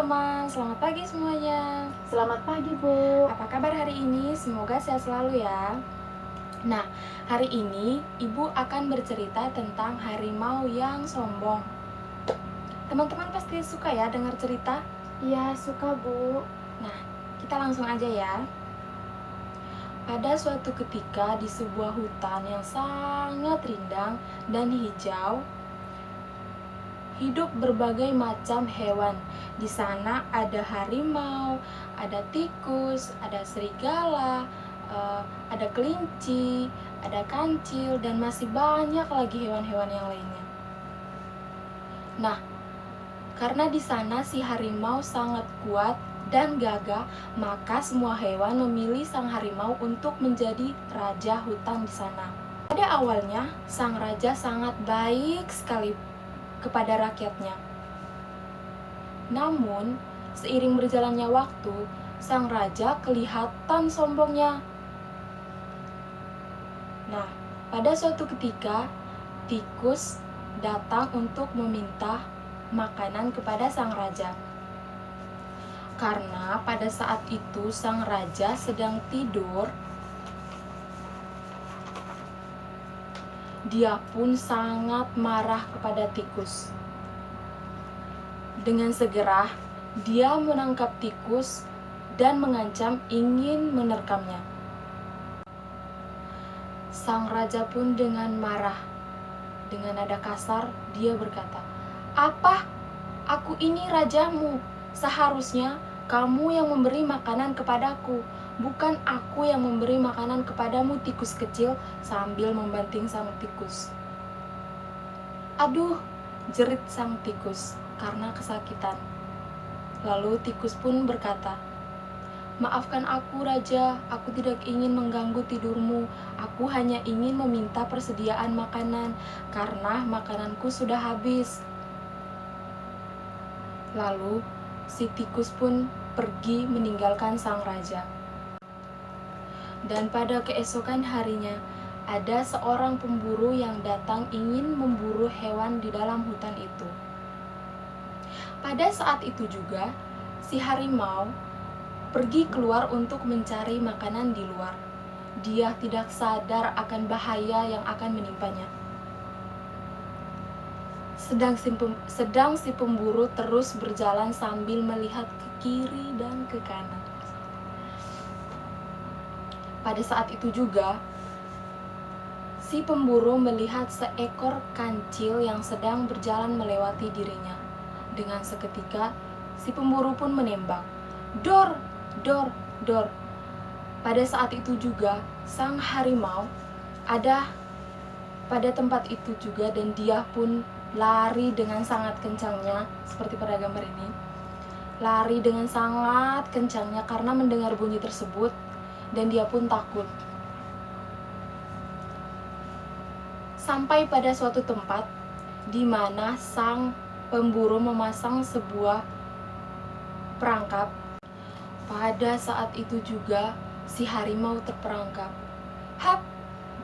teman-teman, selamat pagi semuanya. Selamat pagi, Bu. Apa kabar hari ini? Semoga sehat selalu ya. Nah, hari ini Ibu akan bercerita tentang harimau yang sombong. Teman-teman pasti suka ya dengar cerita? Iya, suka, Bu. Nah, kita langsung aja ya. Pada suatu ketika di sebuah hutan yang sangat rindang dan hijau, hidup berbagai macam hewan. Di sana ada harimau, ada tikus, ada serigala, ada kelinci, ada kancil, dan masih banyak lagi hewan-hewan yang lainnya. Nah, karena di sana si harimau sangat kuat dan gagah, maka semua hewan memilih sang harimau untuk menjadi raja hutan di sana. Pada awalnya, sang raja sangat baik sekali kepada rakyatnya. Namun, seiring berjalannya waktu, sang raja kelihatan sombongnya. Nah, pada suatu ketika, tikus datang untuk meminta makanan kepada sang raja. Karena pada saat itu sang raja sedang tidur, dia pun sangat marah kepada tikus. Dengan segera, dia menangkap tikus dan mengancam ingin menerkamnya. Sang raja pun dengan marah. Dengan nada kasar, dia berkata, "Apa? Aku ini rajamu. Seharusnya kamu yang memberi makanan kepadaku, bukan aku yang memberi makanan kepadamu, tikus kecil," sambil membanting sang tikus. "Aduh," jerit sang tikus karena kesakitan. Lalu tikus pun berkata, "Maafkan aku, Raja. Aku tidak ingin mengganggu tidurmu. Aku hanya ingin meminta persediaan makanan, karena makananku sudah habis." Lalu si tikus pun pergi meninggalkan sang raja. Dan pada keesokan harinya, ada seorang pemburu yang datang ingin memburu hewan di dalam hutan itu. Pada saat itu juga, si harimau pergi keluar untuk mencari makanan di luar. Dia tidak sadar akan bahaya yang akan menimpanya. Sedang si pemburu terus berjalan sambil melihat ke kiri dan ke kanan. Pada saat itu juga, si pemburu melihat seekor kancil yang sedang berjalan melewati dirinya. Dengan seketika, si pemburu pun menembak. "Dor, dor, dor." Pada saat itu juga, sang harimau ada pada tempat itu juga, dan dia pun lari dengan sangat kencangnya, seperti pada gambar ini. Lari dengan sangat kencangnya karena mendengar bunyi tersebut, dan dia pun takut. Sampai pada suatu tempat di mana sang pemburu memasang sebuah perangkap. Pada saat itu juga si harimau terperangkap. Hap!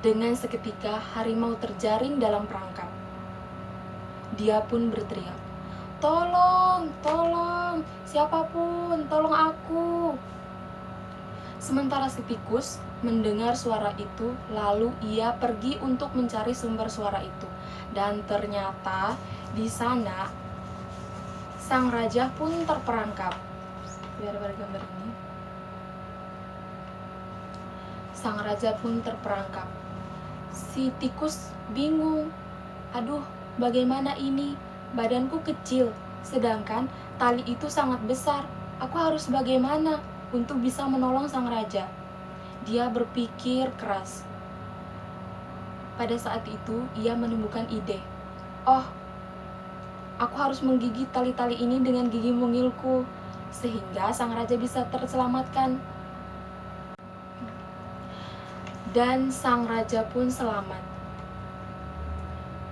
Dengan seketika harimau terjaring dalam perangkap. Dia pun berteriak, "Tolong, tolong, siapapun, tolong aku." Sementara si tikus mendengar suara itu, lalu ia pergi untuk mencari sumber suara itu. Dan ternyata di sana sang raja pun terperangkap. Biar pada gambar ini. Sang raja pun terperangkap. Si tikus bingung. "Aduh, bagaimana ini? Badanku kecil, sedangkan tali itu sangat besar. Aku harus bagaimana untuk bisa menolong sang raja?" Dia berpikir keras. Pada saat itu, ia menemukan ide. "Oh, aku harus menggigit tali-tali ini dengan gigi mungilku, sehingga sang raja bisa terselamatkan." Dan sang raja pun selamat.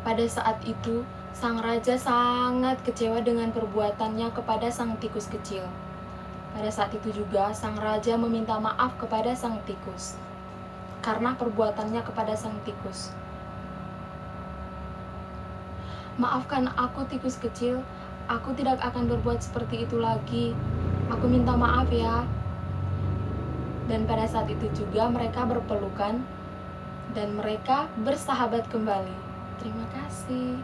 Pada saat itu, sang raja sangat kecewa dengan perbuatannya kepada sang tikus kecil. Pada saat itu juga, sang raja meminta maaf kepada sang tikus karena perbuatannya kepada sang tikus. "Maafkan aku, tikus kecil. Aku tidak akan berbuat seperti itu lagi. Aku minta maaf ya. Dan pada saat itu juga mereka berpelukan dan mereka bersahabat kembali. Terima kasih.